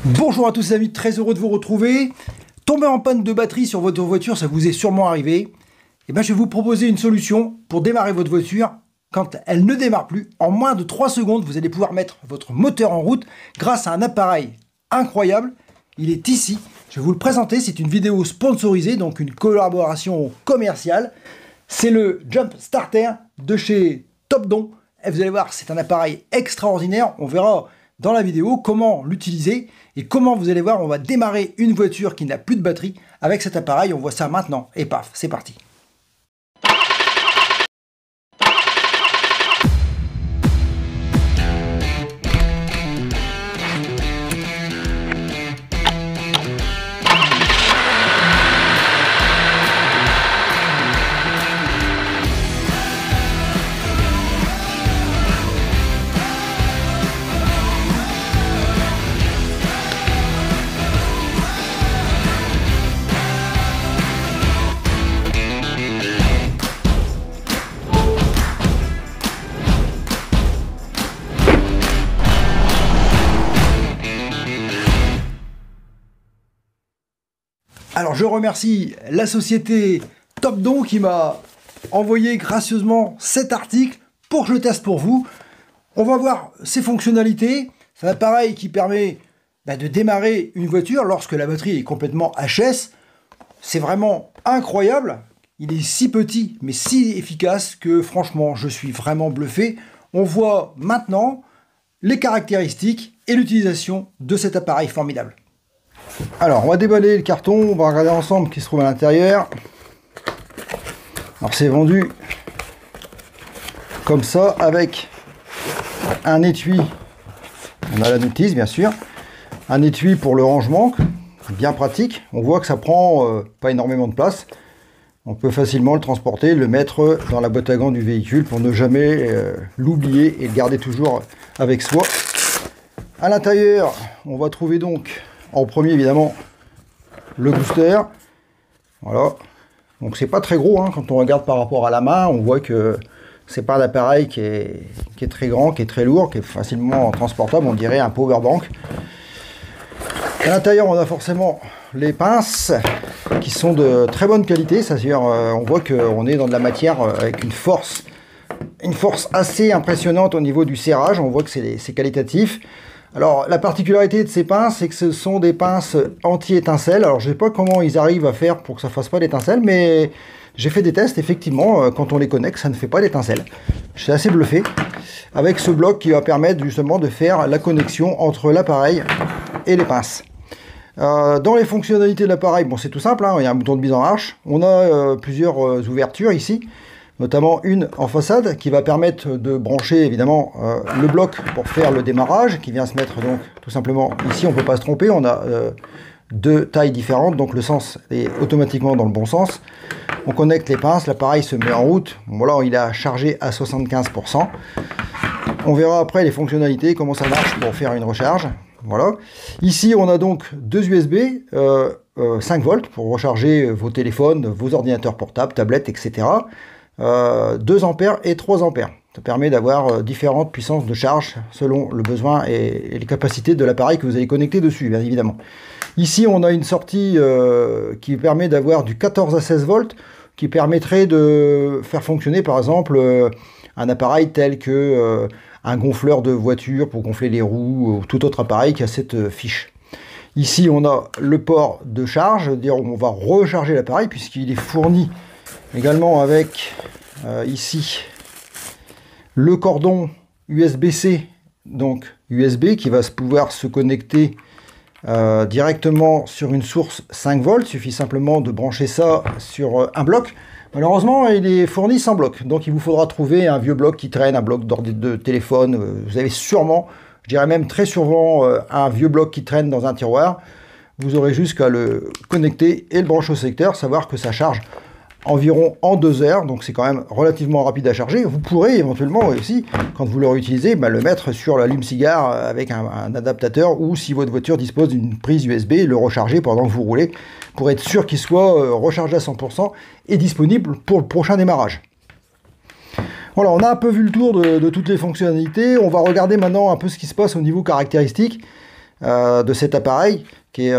Bonjour à tous les amis, très heureux de vous retrouver. Tomber en panne de batterie sur votre voiture, ça vous est sûrement arrivé. Et bien, je vais vous proposer une solution pour démarrer votre voiture quand elle ne démarre plus. En moins de 3 secondes, vous allez pouvoir mettre votre moteur en route grâce à un appareil incroyable. Il est ici, je vais vous le présenter, c'est une vidéo sponsorisée, donc une collaboration commerciale. C'est le Jump Starter de chez Topdon. Et vous allez voir, c'est un appareil extraordinaire. On verra dans la vidéo comment l'utiliser et comment, vous allez voir, on va démarrer une voiture qui n'a plus de batterie avec cet appareil. On voit ça maintenant et paf, c'est parti. Alors je remercie la société Topdon qui m'a envoyé gracieusement cet article pour que je le teste pour vous. On va voir ses fonctionnalités. C'est un appareil qui permet de démarrer une voiture lorsque la batterie est complètement HS. C'est vraiment incroyable. Il est si petit mais si efficace que franchement je suis vraiment bluffé. On voit maintenant les caractéristiques et l'utilisation de cet appareil formidable. Alors, on va déballer le carton, on va regarder ensemble ce qui se trouve à l'intérieur. Alors, c'est vendu comme ça, avec un étui. On a la notice, bien sûr. Un étui pour le rangement, bien pratique. On voit que ça prend pas énormément de place. On peut facilement le transporter, le mettre dans la boîte à gants du véhicule pour ne jamais l'oublier et le garder toujours avec soi. À l'intérieur, on va trouver donc en premier évidemment le booster. Voilà, donc c'est pas très gros hein. Quand on regarde par rapport à la main, on voit que c'est pas un appareil qui est très grand, qui est très lourd, qui est facilement transportable. On dirait un power bank. À l'intérieur, on a forcément les pinces qui sont de très bonne qualité, c'est-à-dire on voit qu'on est dans de la matière avec une force assez impressionnante au niveau du serrage. On voit que c'est qualitatif. Alors, la particularité de ces pinces, c'est que ce sont des pinces anti-étincelles. Alors, je ne sais pas comment ils arrivent à faire pour que ça ne fasse pas d'étincelles, mais j'ai fait des tests, effectivement, quand on les connecte, ça ne fait pas d'étincelles. Je suis assez bluffé avec ce bloc qui va permettre justement de faire la connexion entre l'appareil et les pinces. Dans les fonctionnalités de l'appareil, bon, c'est tout simple, hein, il y a un bouton de mise en marche. On a plusieurs ouvertures ici, notamment une en façade qui va permettre de brancher évidemment le bloc pour faire le démarrage, qui vient se mettre donc tout simplement ici. On ne peut pas se tromper, on a deux tailles différentes, donc le sens est automatiquement dans le bon sens. On connecte les pinces, l'appareil se met en route. Bon, voilà, il a chargé à 75%. On verra après les fonctionnalités, comment ça marche pour faire une recharge. Voilà. Ici, on a donc deux USB, 5 volts pour recharger vos téléphones, vos ordinateurs portables, tablettes, etc. 2 ampères et 3 ampères. Ça permet d'avoir différentes puissances de charge selon le besoin et les capacités de l'appareil que vous allez connecter dessus, bien évidemment. Ici, on a une sortie qui permet d'avoir du 14 à 16 volts, qui permettrait de faire fonctionner, par exemple, un appareil tel que un gonfleur de voiture pour gonfler les roues, ou tout autre appareil qui a cette fiche. Ici, on a le port de charge, c'est-à-dire on va recharger l'appareil puisqu'il est fourni également avec ici le cordon USB-C, donc USB qui va pouvoir se connecter directement sur une source 5 volts. Il suffit simplement de brancher ça sur un bloc. Malheureusement, il est fourni sans bloc, donc il vous faudra trouver un vieux bloc qui traîne, un bloc de téléphone. Vous avez sûrement, je dirais même très souvent, un vieux bloc qui traîne dans un tiroir. Vous aurez juste qu'à le connecter et le brancher au secteur, savoir que ça charge environ en 2 heures, donc c'est quand même relativement rapide à charger. Vous pourrez éventuellement aussi, quand vous l'aurez utilisé, le mettre sur l'allume-cigare avec un adaptateur, ou si votre voiture dispose d'une prise USB, le recharger pendant que vous roulez, pour être sûr qu'il soit rechargé à 100% et disponible pour le prochain démarrage. Voilà, on a un peu vu le tour de toutes les fonctionnalités. On va regarder maintenant un peu ce qui se passe au niveau caractéristique. de cet appareil qui est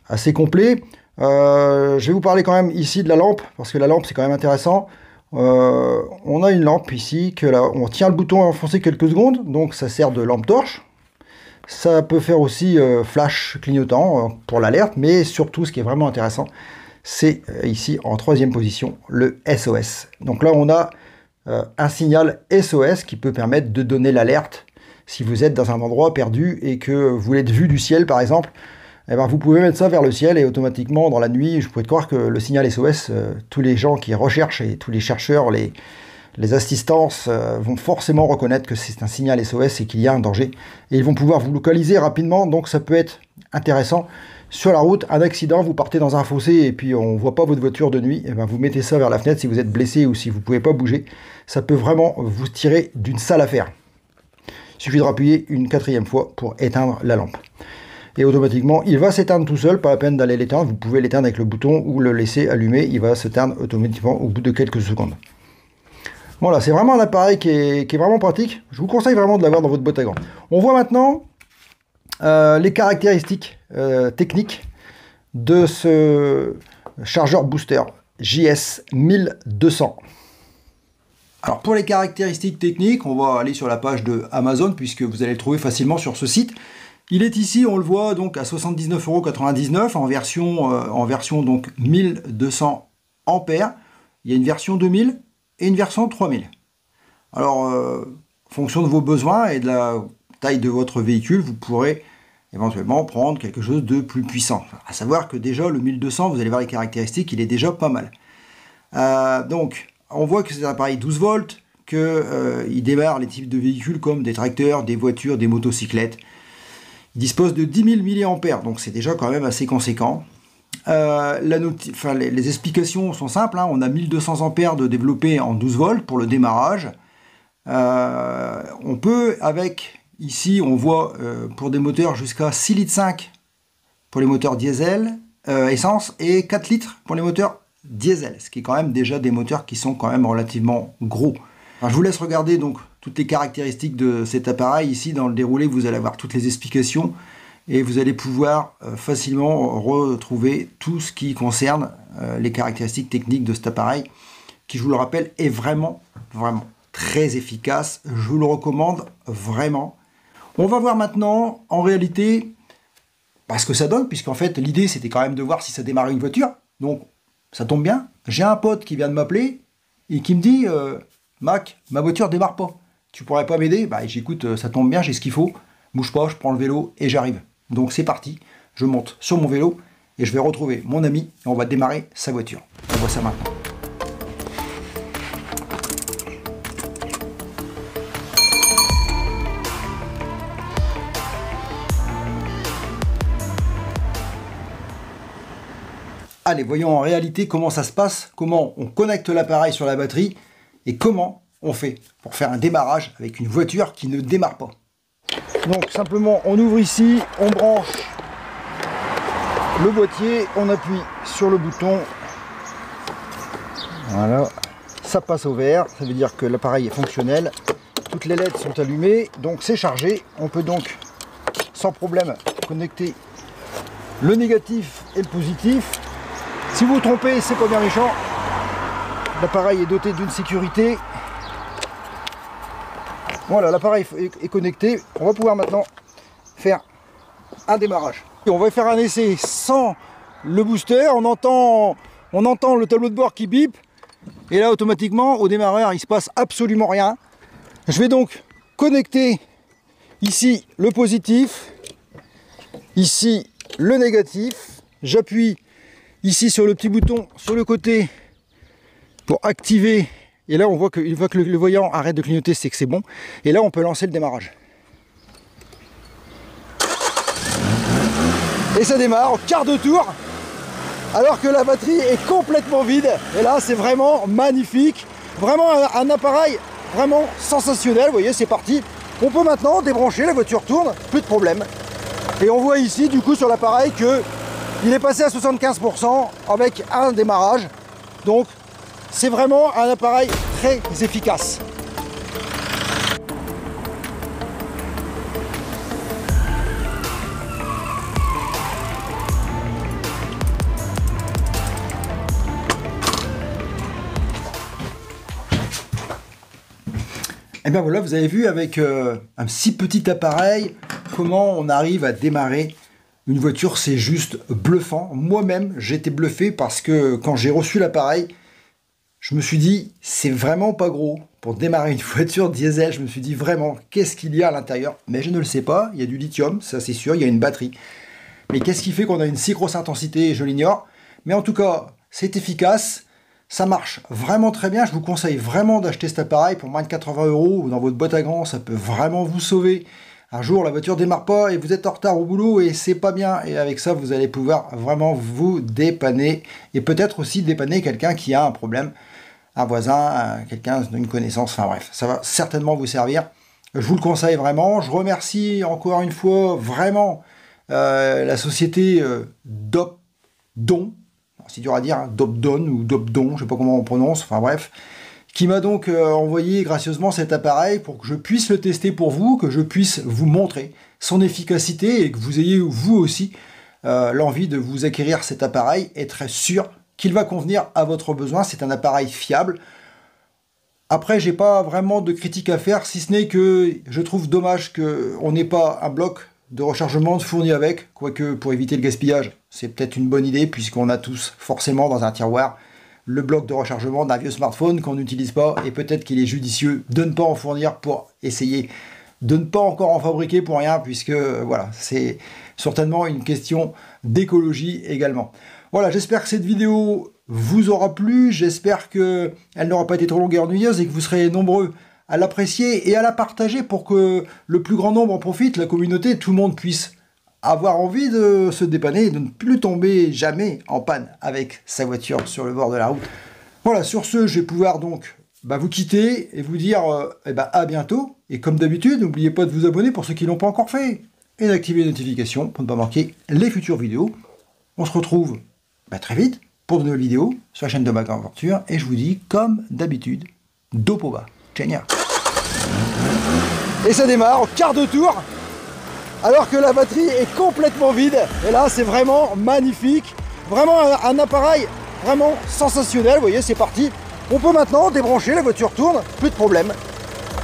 assez complet. Je vais vous parler quand même ici de la lampe, parce que la lampe c'est quand même intéressant. On a une lampe ici, on tient le bouton à enfoncer quelques secondes, donc ça sert de lampe torche. Ça peut faire aussi flash clignotant pour l'alerte, mais surtout ce qui est vraiment intéressant, c'est ici en troisième position, le SOS. Donc là on a un signal SOS qui peut permettre de donner l'alerte si vous êtes dans un endroit perdu et que vous voulez être vu du ciel par exemple. Eh ben, vous pouvez mettre ça vers le ciel et automatiquement dans la nuit, je pourrais te croire que le signal SOS, tous les gens qui recherchent et tous les chercheurs, les assistances vont forcément reconnaître que c'est un signal SOS et qu'il y a un danger. Et ils vont pouvoir vous localiser rapidement, donc ça peut être intéressant. Sur la route, un accident, vous partez dans un fossé et puis on ne voit pas votre voiture de nuit, et ben vous mettez ça vers la fenêtre si vous êtes blessé ou si vous ne pouvez pas bouger. Ça peut vraiment vous tirer d'une sale affaire. Il suffit de rappuyer une 4e fois pour éteindre la lampe. Et automatiquement, il va s'éteindre tout seul, pas la peine d'aller l'éteindre. Vous pouvez l'éteindre avec le bouton ou le laisser allumer, il va s'éteindre automatiquement au bout de quelques secondes. Voilà, c'est vraiment un appareil qui est vraiment pratique. Je vous conseille vraiment de l'avoir dans votre boîte à gants. On voit maintenant les caractéristiques techniques de ce chargeur booster JS 1200. Alors pour les caractéristiques techniques, on va aller sur la page de Amazon puisque vous allez le trouver facilement sur ce site. Il est ici, on le voit donc à 79,99 € en version donc 1200 ampères. Il y a une version 2000 et une version 3000. Alors, en fonction de vos besoins et de la taille de votre véhicule, vous pourrez éventuellement prendre quelque chose de plus puissant. À savoir que déjà le 1200, vous allez voir les caractéristiques, il est déjà pas mal. Donc, on voit que c'est un appareil 12 volts, qu'il démarre les types de véhicules comme des tracteurs, des voitures, des motocyclettes. Il dispose de 10 000 mAh, donc c'est déjà quand même assez conséquent. Les explications sont simples, hein. On a 1200 ampères de développé en 12 volts pour le démarrage. On peut, ici on voit pour des moteurs jusqu'à 6,5 litres pour les moteurs diesel, essence, et 4 litres pour les moteurs diesel, ce qui est quand même déjà des moteurs qui sont quand même relativement gros. Alors, je vous laisse regarder donc toutes les caractéristiques de cet appareil. Ici dans le déroulé vous allez avoir toutes les explications et vous allez pouvoir facilement retrouver tout ce qui concerne les caractéristiques techniques de cet appareil qui, je vous le rappelle, est vraiment très efficace. Je vous le recommande vraiment. On va voir maintenant en réalité ce que ça donne, puisqu'en fait l'idée c'était quand même de voir si ça démarrait une voiture. Donc ça tombe bien, j'ai un pote qui vient de m'appeler et qui me dit Mac, ma voiture démarre pas. Tu pourrais pas m'aider? J'écoute, ça tombe bien, j'ai ce qu'il faut. Bouge pas, je prends le vélo et j'arrive. Donc c'est parti, je monte sur mon vélo et je vais retrouver mon ami et on va démarrer sa voiture. On voit ça maintenant. Allez, voyons en réalité comment ça se passe, comment on connecte l'appareil sur la batterie et comment on fait pour faire un démarrage avec une voiture qui ne démarre pas. Donc simplement on ouvre ici, on branche le boîtier, on appuie sur le bouton, voilà, ça passe au vert, ça veut dire que l'appareil est fonctionnel, toutes les LED sont allumées, donc c'est chargé, on peut donc sans problème connecter le négatif et le positif. Si vous vous trompez, c'est pas bien méchant, l'appareil est doté d'une sécurité. Voilà, l'appareil est connecté. On va pouvoir maintenant faire un démarrage. Et on va faire un essai sans le booster. On entend le tableau de bord qui bip. Et là, automatiquement, au démarreur, il ne se passe absolument rien. Je vais donc connecter ici le positif, ici le négatif. J'appuie ici sur le petit bouton sur le côté pour activer. Et là, on voit qu'une fois que le voyant arrête de clignoter, c'est que c'est bon. Et là, on peut lancer le démarrage. Et ça démarre au quart de tour, alors que la batterie est complètement vide. Et là, c'est vraiment magnifique. Vraiment un appareil vraiment sensationnel. Vous voyez, c'est parti. On peut maintenant débrancher, la voiture tourne, plus de problème. Et on voit ici, du coup, sur l'appareil, qu'il est passé à 75% avec un démarrage. Donc, c'est vraiment un appareil très efficace. Et bien voilà, vous avez vu avec un si petit appareil, comment on arrive à démarrer une voiture, c'est juste bluffant. Moi-même, j'étais bluffé parce que quand j'ai reçu l'appareil, je me suis dit, c'est vraiment pas gros. Pour démarrer une voiture diesel, je me suis dit vraiment, qu'est-ce qu'il y a à l'intérieur? Mais je ne le sais pas, il y a du lithium, ça c'est sûr, il y a une batterie. Mais qu'est-ce qui fait qu'on a une si grosse intensité? Je l'ignore. Mais en tout cas, c'est efficace. Ça marche vraiment très bien, je vous conseille vraiment d'acheter cet appareil pour moins de 80 € ou dans votre boîte à gants, ça peut vraiment vous sauver. Un jour, la voiture démarre pas et vous êtes en retard au boulot et c'est pas bien. Et avec ça, vous allez pouvoir vraiment vous dépanner et peut-être aussi dépanner quelqu'un qui a un problème, un voisin, quelqu'un d'une connaissance, enfin bref, ça va certainement vous servir. Je vous le conseille vraiment. Je remercie encore une fois vraiment la société Dopdon. C'est dur à dire, hein, Dopdon ou Dopdon, je sais pas comment on prononce, enfin bref, qui m'a donc envoyé gracieusement cet appareil pour que je puisse le tester pour vous, que je puisse vous montrer son efficacité et que vous ayez vous aussi l'envie de vous acquérir cet appareil et très sûr qu'il va convenir à votre besoin. C'est un appareil fiable. Après, j'ai pas vraiment de critique à faire, si ce n'est que je trouve dommage qu'on n'ait pas un bloc de rechargement fourni avec, quoique pour éviter le gaspillage, c'est peut-être une bonne idée, puisqu'on a tous forcément dans un tiroir le bloc de rechargement d'un vieux smartphone qu'on n'utilise pas, et peut-être qu'il est judicieux de ne pas en fournir pour essayer de ne pas encore en fabriquer pour rien, puisque voilà, c'est certainement une question d'écologie également. Voilà, j'espère que cette vidéo vous aura plu, j'espère qu'elle n'aura pas été trop longue et ennuyeuse, et que vous serez nombreux à l'apprécier et à la partager pour que le plus grand nombre en profite, la communauté, tout le monde puisse avoir envie de se dépanner et de ne plus tomber jamais en panne avec sa voiture sur le bord de la route. Voilà, sur ce, je vais pouvoir donc vous quitter et vous dire à bientôt. Et comme d'habitude, n'oubliez pas de vous abonner pour ceux qui ne l'ont pas encore fait et d'activer les notifications pour ne pas manquer les futures vidéos. On se retrouve très vite pour de nouvelles vidéos sur la chaîne de MacAventure et je vous dis, comme d'habitude, dopo bas. Génial. Et ça démarre au quart de tour alors que la batterie est complètement vide. Et là, c'est vraiment magnifique. Vraiment un appareil vraiment sensationnel. Vous voyez, c'est parti. On peut maintenant débrancher, la voiture tourne, plus de problème.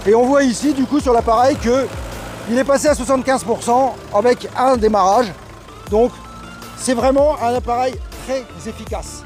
Et on voit ici, du coup, sur l'appareil que il est passé à 75% avec un démarrage. Donc, c'est vraiment un appareil très efficace.